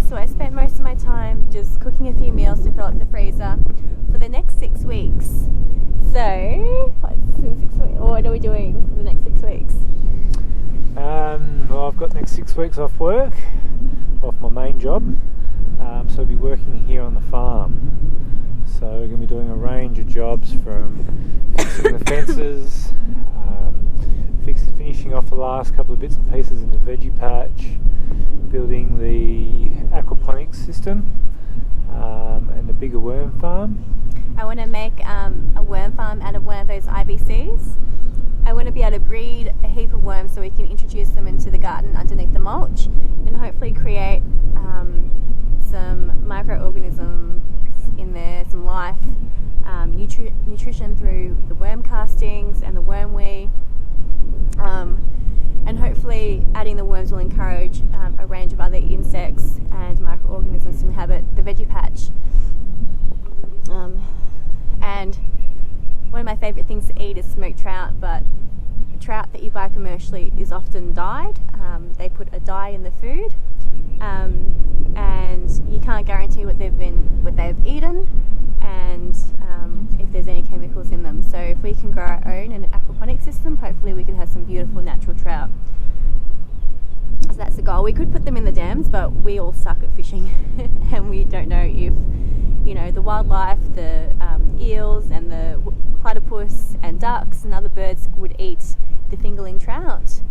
so I spent most of my time just cooking a few meals to fill up the freezer for the next 6 weeks. So, what are we doing for the next 6 weeks? Well, I've got the next 6 weeks off work, off my main job, so I'll be working here on the farm. So we're going to be doing a range of jobs from fixing the fences, finishing off the last couple of bits and pieces in the veggie patch, building the aquaponics system, and the bigger worm farm. I want to make a worm farm out of one of those IBCs. I want to be able to breed a heap of worms so we can introduce them into the garden underneath the mulch and hopefully create some microorganisms in there, some life, nutrition through the worm castings and the worm wee. And hopefully adding the worms will encourage a range of other insects and microorganisms to inhabit the veggie patch. And one of my favourite things to eat is smoked trout, but trout that you buy commercially is often dyed. They put a dye in the food, and you can't guarantee what they've eaten, and if there's any chemicals in them. So if we can grow our own in an aquaponic system, hopefully we can have some beautiful natural trout. So that's the goal. We could put them in the dams, but we all suck at fishing and we don't know if the wildlife, the eels and the platypus and ducks and other birds would eat the fingerling trout.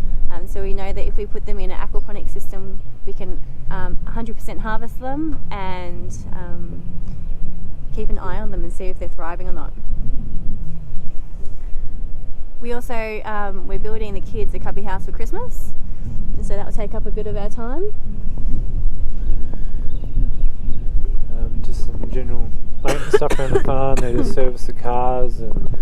So we know that if we put them in an aquaponic system, we can 100% harvest them and keep an eye on them and see if they're thriving or not. We also, we're building the kids a cubby house for Christmas, and so that will take up a bit of our time. Just some general maintenance stuff around the farm. They just service the cars and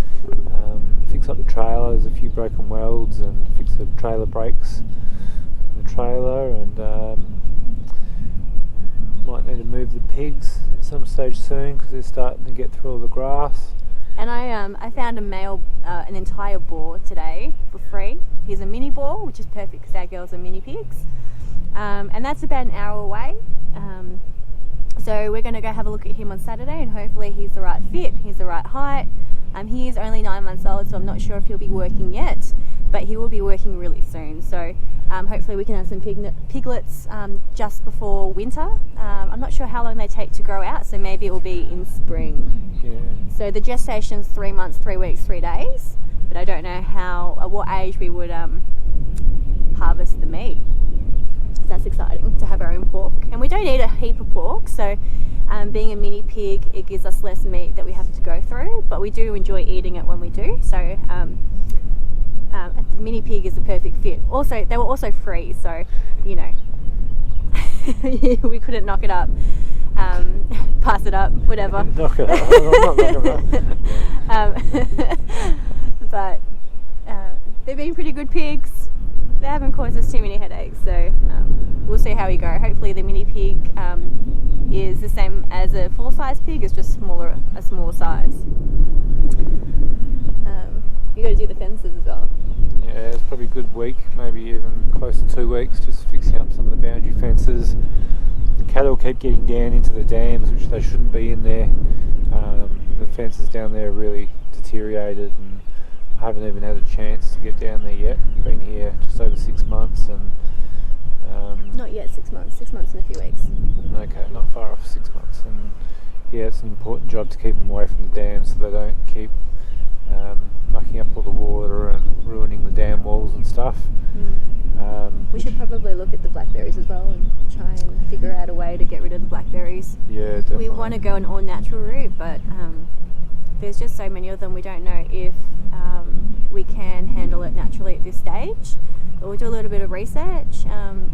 fix up the trailer. There's a few broken welds and fix the trailer brakes in the trailer, and might need to move the pigs at some stage soon because they're starting to get through all the grass. And I found an entire boar today for free. He's a mini boar, which is perfect because our girls are mini pigs, and that's about an hour away. So we're going to go have a look at him on Saturday, and hopefully he's the right fit, he's the right height. He is only 9 months old, so I'm not sure if he'll be working yet, but he will be working really soon. So hopefully we can have some piglets just before winter. I'm not sure how long they take to grow out, so maybe it will be in spring. Yeah. So the gestation's 3 months, 3 weeks, 3 days, but I don't know at what age we would harvest the meat. So that's exciting to have our own pork, and we don't eat a heap of pork, so being a mini pig, it gives us less meat that we have to go through, but we do enjoy eating it when we do. So the mini pig is the perfect fit. Also, they were also free, so we couldn't knock it up, pass it up, whatever. Knock it up. I'm not knocking it up. But they've been pretty good pigs. They haven't caused us too many headaches, so we'll see how we go. Hopefully the mini pig is the same as a full-size pig, it's just a smaller size. You got to do the fences as well. Yeah, it's probably a good week, maybe even close to 2 weeks, just fixing up some of the boundary fences. The cattle keep getting down into the dams, which they shouldn't be in there. The fences down there are really deteriorated, and I haven't even had a chance to get down there yet. Been here just over 6 months, and not yet 6 months. 6 months in a few weeks. Okay, not far off 6 months, and yeah, it's an important job to keep them away from the dams so they don't keep mucking up all the water and ruining the dam walls and stuff. We should probably look at the blackberries as well and try and figure out a way to get rid of the blackberries. Yeah, definitely. We want to go an all natural route, but there's just so many of them, we don't know if we can handle it naturally at this stage. But we'll do a little bit of research.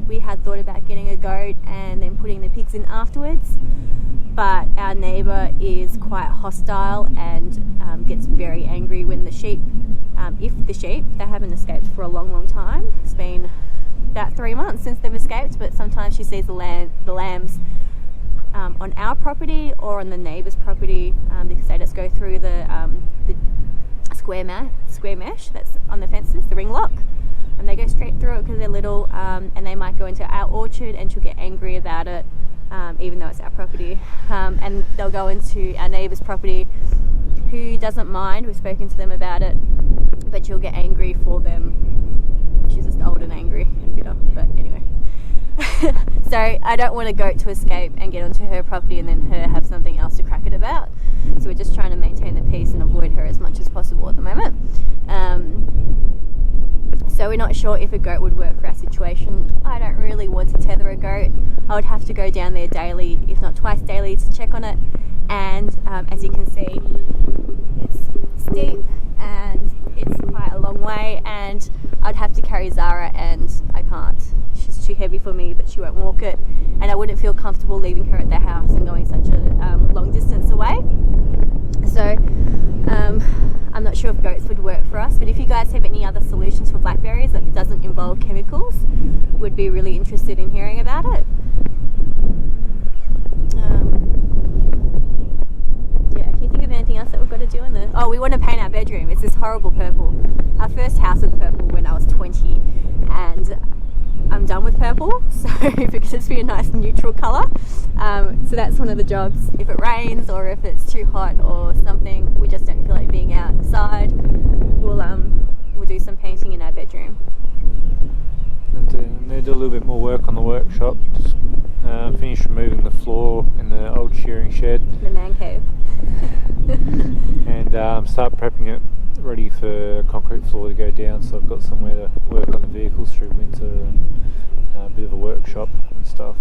We had thought about getting a goat and then putting the pigs in afterwards, but our neighbour is quite hostile and gets very angry when the sheep, they haven't escaped for a long time. It's been about 3 months since they've escaped, but sometimes she sees the lambs on our property or on the neighbour's property because they just go through the square mesh that's on the fences, the ring lock, and they go straight through it because they're little, and they might go into our orchard and she'll get angry about it. even though it's our property. And they'll go into our neighbour's property, who doesn't mind. We've spoken to them about it, but she'll get angry for them. She's just old and angry and bitter, but anyway. So I don't want a goat to escape and get onto her property and then her have something else to crack it about. So we're just trying to maintain the peace and avoid her as much as possible at the moment. So we're not sure if a goat would work for our situation. I don't really want to tether a goat. I would have to go down there daily, if not twice daily, to check on it. And as you can see, it's steep and it's quite a long way, and I'd have to carry Zara, and I can't. She's too heavy for me, but she won't walk it, and I wouldn't feel comfortable leaving her at the house and going such a long distance away. So I'm not sure if goats would work for us, but if you guys have any other solutions for blackberries that doesn't involve chemicals, would be really interested in hearing about it. Yeah, can you think of anything else that we've got to do in there? Oh, we want to paint our bedroom. It's this horrible purple. Our first house was purple when I was 20, and I'm done with purple, so if it could just be a nice neutral colour. So that's one of the jobs. If it rains or if it's too hot or something, we just don't feel like being outside, we'll do some painting in our bedroom. And need to do a little bit more work on the workshop. Just finish removing the floor in the old shearing shed. The man cave. And start prepping it ready for a concrete floor to go down, so I've got somewhere to work on the vehicles through winter and a bit of a workshop and stuff.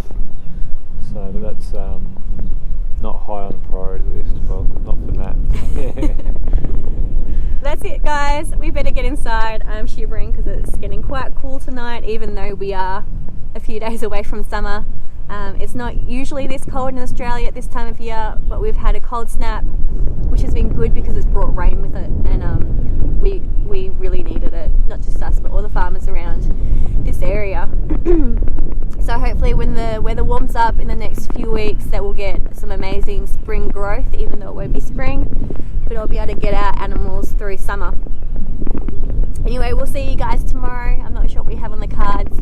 So, but that's not high on the priority list. Well, not for that. That's it, guys. We better get inside. I'm shivering because it's getting quite cool tonight, even though we are a few days away from summer. It's not usually this cold in Australia at this time of year, but we've had a cold snap, which has been good because it's brought rain with it, and we really needed it. Not just us, but all the farmers around this area. So hopefully when the weather warms up in the next few weeks, that we'll get some amazing spring growth, even though it won't be spring, but I'll be able to get our animals through summer. Anyway, we'll see you guys tomorrow. I'm not sure what we have on the cards.